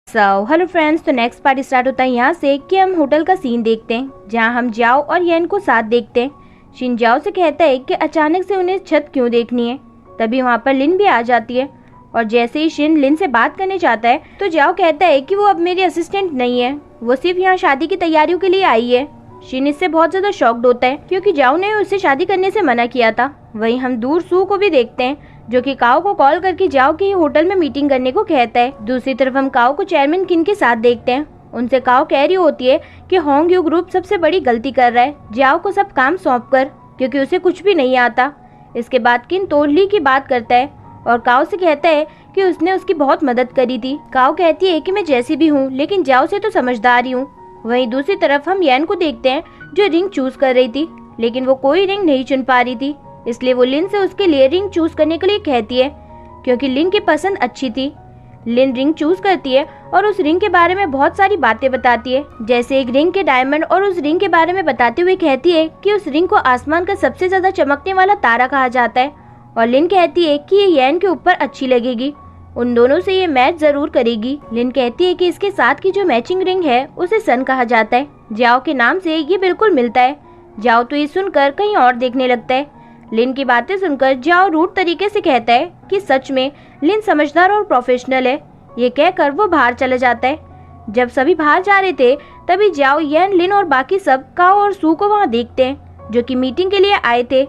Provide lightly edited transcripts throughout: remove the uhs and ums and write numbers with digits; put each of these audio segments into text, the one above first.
Hello friends, तो next part start होता है यहाँ से कि हम होटल का सीन देखते हैं जहाँ हम जाओ और येन को साथ देखते हैं। शिन जाओ से कहता है कि अचानक से उन्हें छत क्यों देखनी है। तभी वहाँ पर लिन भी आ जाती है और जैसे ही शिन लिन से बात करने चाहता है तो जाओ कहता है कि वो अब मेरी असिस्टेंट नहीं है, वो सिर्फ यहाँ शादी की तैयारियों के लिए आई है। शिन इससे बहुत ज्यादा शॉक्ड होता है क्योंकि जाओ ने उससे शादी करने से मना किया था। वहीं हम दूर सू को भी देखते हैं जो कि काओ को कॉल करके जाओ के होटल में मीटिंग करने को कहता है। दूसरी तरफ हम काओ को चेयरमैन किन के साथ देखते हैं। उनसे काओ कह रही होती है कि होंग यू ग्रुप सबसे बड़ी गलती कर रहा है जाओ को सब काम सौंप कर, क्योंकि उसे कुछ भी नहीं आता। इसके बाद किन तोड़ली की बात करता है और काओ से कहता है कि उसने उसकी बहुत मदद करी थी। काओ कहती है कि मैं जैसी भी हूँ लेकिन जाओ से तो समझदार ही हूँ। वहीं दूसरी तरफ हम येन को देखते हैं जो रिंग चूज कर रही थी लेकिन वो कोई रिंग नहीं चुन पा रही थी, इसलिए वो लिन से उसके लिए रिंग चूज करने के लिए कहती है क्योंकि लिन की पसंद अच्छी थी। लिन रिंग चूज करती है और उस रिंग के बारे में बहुत सारी बातें बताती है, जैसे एक रिंग के डायमंड, और उस रिंग के बारे में बताते हुए कहती है कि उस रिंग को आसमान का सबसे ज्यादा चमकने वाला तारा कहा जाता है। और लिन कहती है कि ये येन के ऊपर अच्छी लगेगी, उन दोनों से ये मैच जरूर करेगी। लिन कहती है कि इसके साथ की जो मैचिंग रिंग है उसे सन कहा जाता है, जाओ के नाम से ये बिल्कुल मिलता है। जाओ तो ये सुनकर कहीं और देखने लगता है। लिन की बातें सुनकर जाओ रूट तरीके से कहता है कि सच में लिन समझदार और प्रोफेशनल है। ये कहकर वो बाहर चला जाता है। जब सभी बाहर जा रहे थे तभी जाओ येन, लिन और बाकी सब काओ और सू को वहाँ देखते हैं जो कि मीटिंग के लिए आए थे।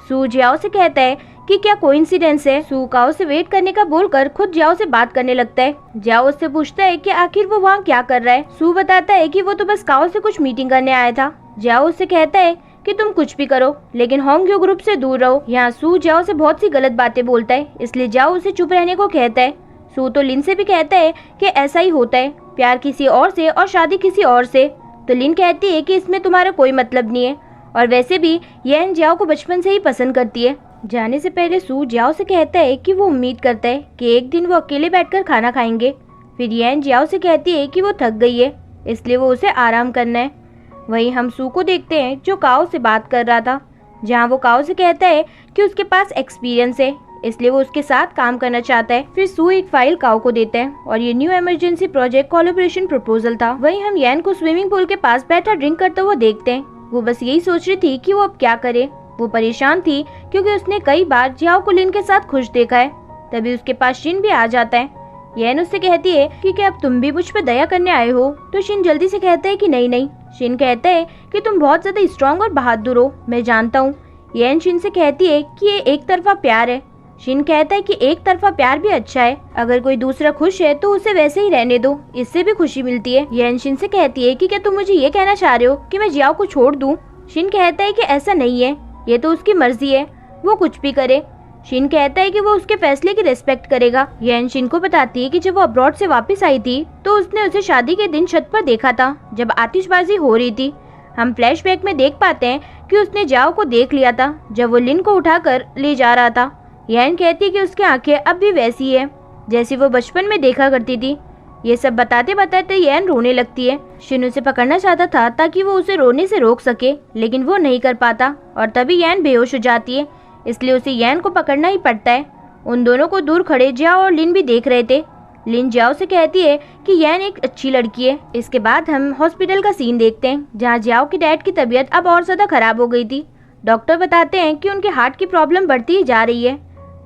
सू जाओ से कहता है कि क्या कोइंसिडेंस है। सू काओ से वेट करने का बोलकर खुद जाओ से बात करने लगता है। जाओ उससे पूछता है कि आखिर वो वहाँ क्या कर रहा है। सू बताता है कि वो तो बस काओ से कुछ मीटिंग करने आया था। जाओ उससे कहता है कि तुम कुछ भी करो लेकिन होंग्यो ग्रुप से दूर रहो। यहाँ सू जाओ से बहुत सी गलत बातें बोलता है, इसलिए जाओ उसे चुप रहने को कहता है। सू तो लिन से भी कहता है कि ऐसा ही होता है, प्यार किसी और से और शादी किसी और से। तो लिन कहती है कि इसमें तुम्हारा कोई मतलब नहीं है और वैसे भी येन जाओ को बचपन से ही पसंद करती है। जाने से पहले सू जाओ से कहता है कि वो उम्मीद करता है कि एक दिन वो अकेले बैठकर खाना खाएंगे। फिर येन जाओ से कहती है कि वो थक गई है इसलिए वो उसे आराम करना है। वहीं हम सू को देखते हैं जो काओ से बात कर रहा था, जहां वो काओ से कहता है कि उसके पास एक्सपीरियंस है इसलिए वो उसके साथ काम करना चाहता है। फिर सू एक फाइल काओ को देता है और ये new emergency project collaboration proposal था। वहीं हम येन को स्विमिंग पूल के पास बैठा ड्रिंक करता हुआ देखते हैं। वो बस यही सोच रही थी कि वो अब क्या करे। वो परेशान थी क्योंकि उसने कई बार जाओ को लिन के साथ खुश देखा है। तभी उसके पास शिन भी आ जाता है। येन उससे कहती है कि क्या अब तुम भी मुझ पे दया करने आए हो। तो शिन जल्दी से कहता है कि नहीं। शिन कहता है कि तुम बहुत ज्यादा स्ट्रॉन्ग और बहादुर हो, मैं जानता हूँ। येन शिन से कहती है कि ये एक तरफा प्यार है। शिन कहता है कि एक तरफा प्यार भी अच्छा है, अगर कोई दूसरा खुश है तो उसे वैसे ही रहने दो, इससे भी खुशी मिलती है। येन शिन से कहती है कि क्या तुम मुझे ये कहना चाह रहे हो कि मैं जियाओ को छोड़ दूं। शिन कहता है कि ऐसा नहीं है, ये तो उसकी मर्जी है, वो कुछ भी करे। शिन कहता है कि वो उसके फैसले की रिस्पेक्ट करेगा। येन शिन को बताती है कि जब वो अब्रॉड से वापस आई थी तो उसने उसे शादी के दिन छत पर देखा था जब आतिशबाजी हो रही थी। हम फ्लैशबैक में देख पाते हैं कि उसने जाओ को देख लिया था जब वो लिन को उठाकर ले जा रहा था। येन कहती है कि उसकी आंखें अब भी वैसी है जैसी वो बचपन में देखा करती थी। ये सब बताते बताते येन रोने लगती है। शिन उसे पकड़ना चाहता था ताकि वो उसे रोने से रोक सके लेकिन वो नहीं कर पाता और तभी येन बेहोश हो जाती है, इसलिए उसे येन को पकड़ना ही पड़ता है। उन दोनों को दूर खड़े जाओ और लिन भी देख रहे थे। लिन जाओ से कहती है कि येन एक अच्छी लड़की है। इसके बाद हम हॉस्पिटल का सीन देखते हैं जहाँ जाओ की डैड की तबीयत अब और ज्यादा खराब हो गई थी। डॉक्टर बताते हैं कि उनके हार्ट की प्रॉब्लम बढ़ती ही जा रही है।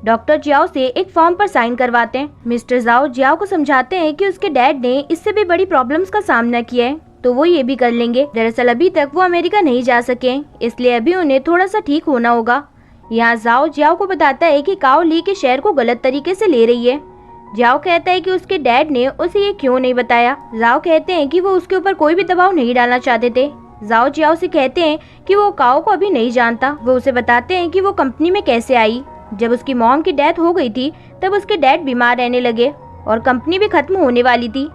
डॉक्टर जियाओ से एक फॉर्म पर साइन करवाते हैं। मिस्टर जाओ जियाओ को समझाते हैं कि उसके डैड ने इससे भी बड़ी प्रॉब्लम्स का सामना किया है तो वो ये भी कर लेंगे। दरअसल अभी तक वो अमेरिका नहीं जा सके इसलिए अभी उन्हें थोड़ा सा ठीक होना होगा। यहाँ जाओ जियाओ को बताता है कि काओ ली के शेयर को गलत तरीके से ले रही है। जाओ कहता है कि उसके डैड ने उसे ये क्यों नहीं बताया। जाओ कहते हैं कि वो उसके ऊपर कोई भी दबाव नहीं डालना चाहते थे। जाओ जियाओ से कहते हैं कि वो काओ को अभी नहीं जानता। वो उसे बताते हैं कि वो कंपनी में कैसे आई। जब उसकी मॉम की डेथ हो गई थी तब उसके डैड बीमार रहने लगे और कंपनी भी खत्म होने वाली थी।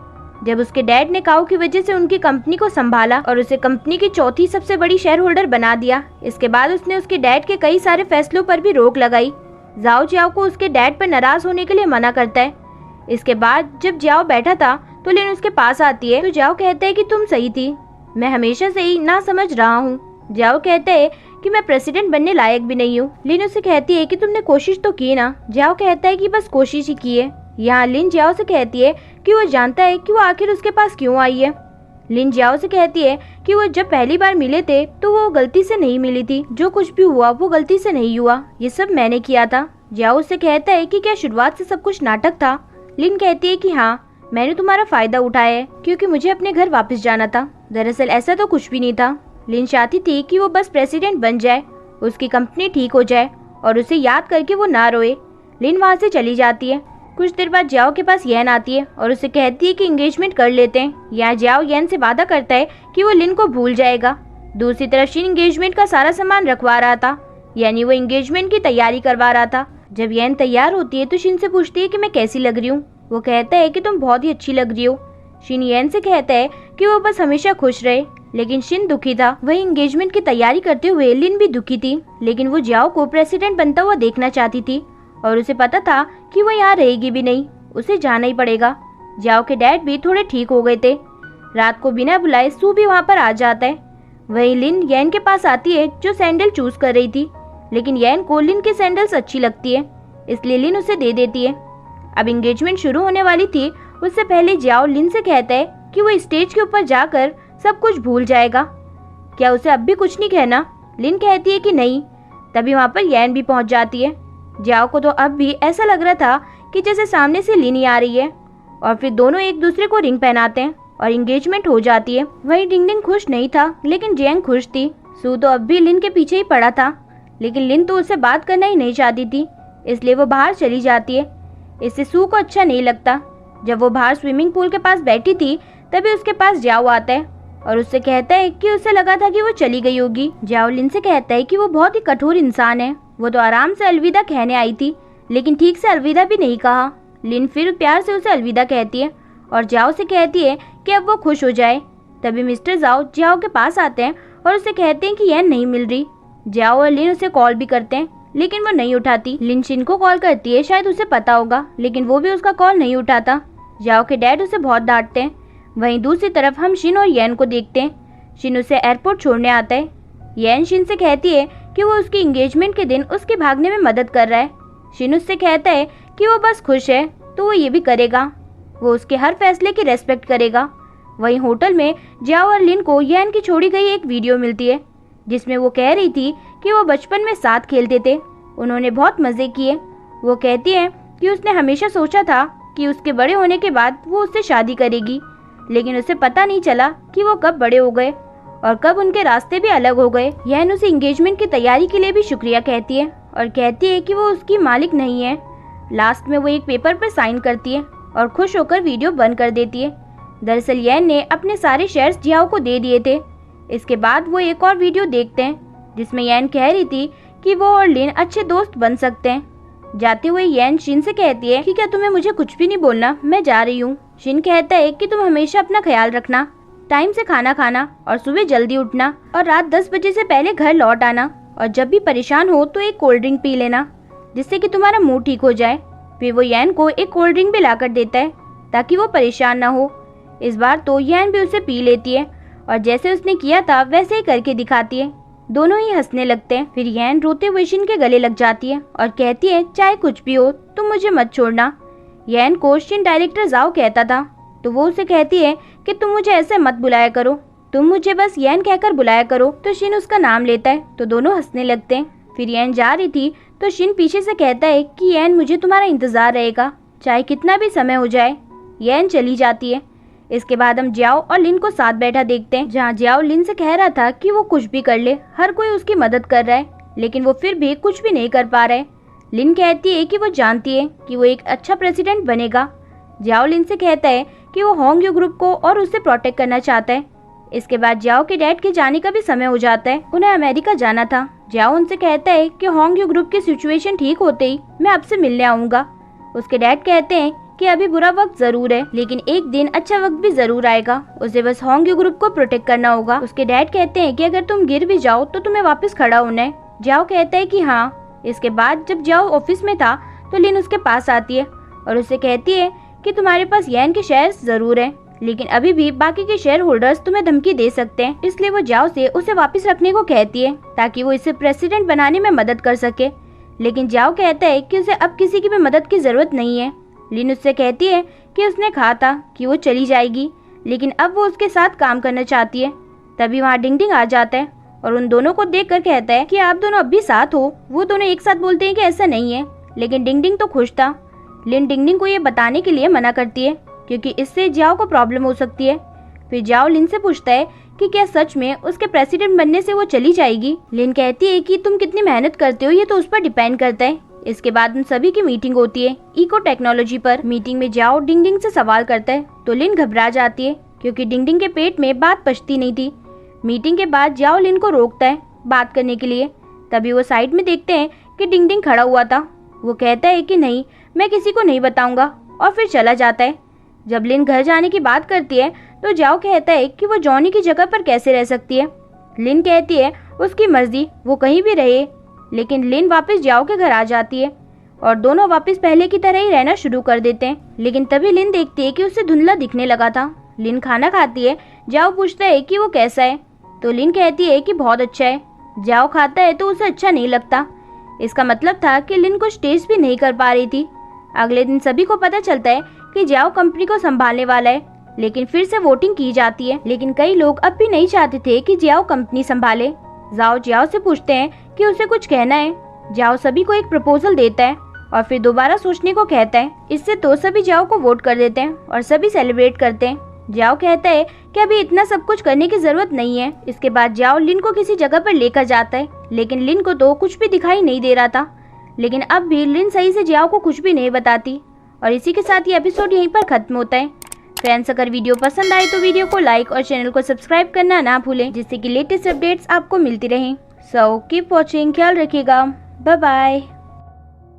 जब उसके डैड ने काओ की वजह से उनकी कंपनी को संभाला और उसे कंपनी की चौथी सबसे बड़ी शेयर होल्डर बना दिया। इसके बाद उसने उसके डैड के कई सारे फैसलों पर भी रोक लगाई। जाओ जियाओ को उसके डैड पर नाराज होने के लिए मना करता है। इसके बाद जब जाओ बैठा था तो लिन उसके पास आती है तो जाओ कहता है कि तुम सही थी, मैं हमेशा से ही ना समझ रहा हूँ। जाओ कहता है कि मैं प्रेसिडेंट बनने लायक भी नहीं हूँ। लिन उसे कहती है कि तुमने कोशिश तो की ना। जाओ कहता है कि बस कोशिश ही की है। यहाँ लिन जाओ से कहती है जबकि वो जानता है कि वो आखिर उसके पास क्यों आई है। लिन जियाओ से कहती है कि वो जब पहली बार मिले थे तो वो गलती से नहीं मिली थी, जो कुछ भी हुआ वो गलती से नहीं हुआ, ये सब मैंने किया था। जियाओ से कहता है कि क्या शुरुआत से सब कुछ नाटक था। लिन कहती है कि हाँ, मैंने तुम्हारा फायदा उठाया है क्योंकि मुझे अपने घर वापस जाना था। दरअसल ऐसा तो कुछ भी नहीं था। लिन चाहती थी कि वो बस प्रेसिडेंट बन जाए, उसकी कंपनी ठीक हो जाए और उसे याद करके वो ना रोए। लिन वहाँ से चली जाती है। कुछ देर बाद जियाओ के पास येन आती है और उसे कहती है कि एंगेजमेंट कर लेते हैं। यहाँ जियाओ येन से वादा करता है कि वो लिन को भूल जाएगा। दूसरी तरफ शिन एंगेजमेंट का सारा सामान रखवा रहा था, यानी वो एंगेजमेंट की तैयारी करवा रहा था। जब येन तैयार होती है तो शिन से पूछती है कि मैं कैसी लग रही हूँ। वो कहता है कि तुम बहुत ही अच्छी लग रही हो। शिन येन से कहता है कि वो बस हमेशा खुश रहे, लेकिन शिन दुखी था। वही एंगेजमेंट की तैयारी करते हुए लिन भी दुखी थी, लेकिन वो जियाओ को प्रेसिडेंट बनता हुआ देखना चाहती थी और उसे पता था कि वो यहाँ रहेगी भी नहीं, उसे जाना ही पड़ेगा। जियाओ के डैड भी थोड़े ठीक हो गए थे। रात को बिना बुलाए सू भी वहाँ पर आ जाता है। वहीं लिन येन के पास आती है जो सैंडल चूज कर रही थी, लेकिन येन को लिन की सैंडल्स अच्छी लगती है, इसलिए लिन उसे दे देती है। अब एंगेजमेंट शुरू होने वाली थी, उससे पहले जियाओ लिन से कहता है कि वो स्टेज के ऊपर जाकर सब कुछ भूल जाएगा। क्या उसे अब भी कुछ नहीं कहना? लिन कहती है कि नहीं। तभी वहाँ पर येन भी पहुँच जाती है। जियाओ को तो अब भी ऐसा लग रहा था कि जैसे सामने से लिन ही आ रही है, और फिर दोनों एक दूसरे को रिंग पहनाते हैं और एंगेजमेंट हो जाती है। वही डिंग खुश नहीं था, लेकिन जियांग खुश थी। सू तो अब भी लिन के पीछे ही पड़ा था, लेकिन लिन तो उससे बात करना ही नहीं चाहती थी, इसलिए वो बाहर चली जाती है। इससे सू को अच्छा नहीं लगता। जब वो बाहर स्विमिंग पूल के पास बैठी थी, तभी उसके पास जियाओ आता है और उससे कहता है कि उसे लगा था कि वो चली गई होगी। जियाओ लिन से कहता है कि वो बहुत ही कठोर इंसान है, वो तो आराम से अलविदा कहने आई थी, लेकिन ठीक से अलविदा भी नहीं कहा। लिन फिर प्यार से उसे अलविदा कहती है और जियाओ से कहती है कि अब वो खुश हो जाए। तभी मिस्टर जाओ जियाओ के पास आते हैं और उसे कहते हैं कि येन नहीं मिल रही। जियाओ और लिन उसे कॉल भी करते हैं, लेकिन वो नहीं उठाती। लिन शिन को कॉल करती है, शायद उसे पता होगा, लेकिन वो भी उसका कॉल नहीं उठाता। जियाओ के डैड उसे बहुत डांटते हैं। वहीं दूसरी तरफ हम शिन और येन को देखते हैं। शिन उसे एयरपोर्ट छोड़ने आता है। येन शिन से कहती है कि वो उसकी एंगेजमेंट के दिन उसके भागने में मदद कर रहा है। शिन उससे कहता है कि वो बस खुश है तो वो ये भी करेगा, वो उसके हर फैसले की रेस्पेक्ट करेगा। वहीं होटल में जियाओ और लिन को येन की छोड़ी गई एक वीडियो मिलती है, जिसमें वो कह रही थी कि वो बचपन में साथ खेलते थे, उन्होंने बहुत मजे किए। वो कहती है कि उसने हमेशा सोचा था कि उसके बड़े होने के बाद वो उससे शादी करेगी, लेकिन उसे पता नहीं चला कि वो कब बड़े हो गए और कब उनके रास्ते भी अलग हो गए। येन उसे एंगेजमेंट की तैयारी के लिए भी शुक्रिया कहती है और कहती है कि वो उसकी मालिक नहीं है। लास्ट में वो एक पेपर पर साइन करती है और खुश होकर वीडियो बंद कर देती है। दरअसल येन ने अपने सारे शेयर्स जियाओ को दे दिए थे। इसके बाद वो एक और वीडियो देखते हैं जिसमें येन कह रही थी कि वो और लिन अच्छे दोस्त बन सकते हैं। जाते हुए येन शिन से कहती है कि क्या तुम्हें मुझे कुछ भी नहीं बोलना, मैं जा रही हूँ। शिन कहता है कि तुम हमेशा अपना ख्याल रखना, टाइम से खाना खाना और सुबह जल्दी उठना और रात 10 बजे से पहले घर लौट आना, और जब भी परेशान हो तो एक कोल्ड ड्रिंक पी लेना जिससे कि तुम्हारा मूड ठीक हो जाए। फिर वो येन को एक कोल्ड ड्रिंक भी लाकर देता है ताकि वो परेशान ना हो। इस बार तो येन भी उसे पी लेती है और जैसे उसने किया था वैसे ही करके दिखाती है। दोनों ही हंसने लगते हैं। फिर येन रोते हुए शिन के गले लग जाती है और कहती है चाहे कुछ भी हो तुम मुझे मत छोड़ना। येन को शिन डायरेक्टर जाओ कहता था, तो वो उसे कहती है कि तुम मुझे ऐसे मत बुलाया करो, तुम मुझे बस येन कहकर बुलाया करो। तो शिन उसका नाम लेता है तो दोनों हंसने लगते हैं। फिर येन जा रही थी तो शिन पीछे से कहता है कि येन मुझे तुम्हारा इंतजार रहेगा, चाहे कितना भी समय हो जाए। येन चली जाती है। इसके बाद हम जियाओ और लिन को साथ बैठा देखते हैं, जहाँ जियाओ लिन से कह रहा था कि वो कुछ भी कर ले, हर कोई उसकी मदद कर रहा है, लेकिन वो फिर भी कुछ भी नहीं कर पा रहा है। लिन कहती है कि वो जानती है कि वो एक अच्छा प्रेसिडेंट बनेगा। जियाओ लिन से कहता है कि वो होंग यू ग्रुप को और उससे प्रोटेक्ट करना चाहता है। इसके बाद जियाओ के डैड के जाने का भी समय हो जाता है, उन्हें अमेरिका जाना था। जियाओ उनसे कहता है कि होंग यू ग्रुप की सिचुएशन ठीक होते ही मैं आपसे मिलने आऊंगा। उसके डैड कहते हैं कि अभी बुरा वक्त जरूर है, लेकिन एक दिन अच्छा वक्त भी जरूर आएगा, उसे बस होंग यू ग्रुप को प्रोटेक्ट करना होगा। उसके डैड कहते हैं कि अगर तुम गिर भी जाओ तो तुम्हें वापस खड़ा होना है। जियाओ कहता है कि हाँ। इसके बाद जब जियाओ ऑफिस में था तो लिन उसके पास आती है और उससे कहती है कि तुम्हारे पास येन के शेयर्स जरूर है, लेकिन अभी भी बाकी के शेयर होल्डर्स तुम्हें धमकी दे सकते हैं, इसलिए वो जियाओ से उसे वापस रखने को कहती है ताकि वो इसे प्रेसिडेंट बनाने में मदद कर सके। लेकिन जियाओ कहता है कि उसे अब किसी की भी मदद की जरूरत नहीं है। लिन उससे कहती है कि उसने कहा था कि वो चली जाएगी, लेकिन अब वो उसके साथ काम करना चाहती है। तभी वहाँ डिंग डिंग आ जाता है और उन दोनों को देखकर कहता है कि आप दोनों अब भी साथ हो। वो दोनों एक साथ बोलते हैं कि ऐसा नहीं है, लेकिन डिंग डिंग तो खुश था। लिन डिंग डिंग को ये बताने के लिए मना करती है क्योंकि इससे जाओ को प्रॉब्लम हो सकती है। फिर जाओ लिन से पूछता है कि क्या सच में उसके प्रेसिडेंट बनने से वो चली जाएगी। लिन कहती है कि तुम कितनी मेहनत करते हो ये तो उस पर डिपेंड करता है। इसके बाद उन सभी की मीटिंग होती है इको टेक्नोलॉजी पर। मीटिंग में जाओ डिंग डिंग से सवाल करता है तो लिन घबरा जाती है क्योंकि डिंग डिंग के पेट में बात पचती नहीं थी। मीटिंग के बाद जाओ लिन को रोकता है बात करने के लिए। तभी वो साइड में देखते हैं कि डिंग डिंग खड़ा हुआ था। वो कहता है कि नहीं, मैं किसी को नहीं बताऊंगा और फिर चला जाता है। जब लिन घर जाने की बात करती है तो जाओ कहता है कि वो जॉनी की जगह पर कैसे रह सकती है। लिन कहती है उसकी मर्जी, वो कहीं भी रहे। लेकिन लिन वापस जाओ के घर आ जाती है और दोनों वापस पहले की तरह ही रहना शुरू कर देते हैं। लेकिन तभी लिन देखती है कि उसे धुंधला दिखने लगा था। लिन खाना खाती है। जाओ पूछता है कि वो कैसा है तो लिन कहती है कि बहुत अच्छा है। जाओ खाता है तो उसे अच्छा नहीं लगता। इसका मतलब था कि लिन कुछ टेस्ट भी नहीं कर पा रही थी। अगले दिन सभी को पता चलता है कि जाओ कंपनी को संभालने वाला है, लेकिन फिर से वोटिंग की जाती है। लेकिन कई लोग अब भी नहीं चाहते थे कि जाओ कंपनी संभाले। जाओ से पूछते हैं कि उसे कुछ कहना है। जाओ सभी को एक प्रपोजल देता है और फिर दोबारा सोचने को कहता है। इससे तो सभी जाओ को वोट कर देते हैं और सभी सेलिब्रेट करते हैं। जाओ कहता है कि अभी इतना सब कुछ करने की जरूरत नहीं है। इसके बाद जाओ लिन को किसी जगह पर लेकर जाता है, लेकिन लिन को तो कुछ भी दिखाई नहीं दे रहा था। लेकिन अब भी लिन सही से जाओ को कुछ भी नहीं बताती। और इसी के साथ ये एपिसोड यहीं पर खत्म होता है। फ्रेंड्स, अगर वीडियो पसंद आए तो वीडियो को लाइक और चैनल को सब्सक्राइब करना ना भूलें, जिससे कि लेटेस्ट अपडेट्स आपको मिलती रहें। सो कीप वॉचिंग, ख्याल रखिएगा, बाय बाय।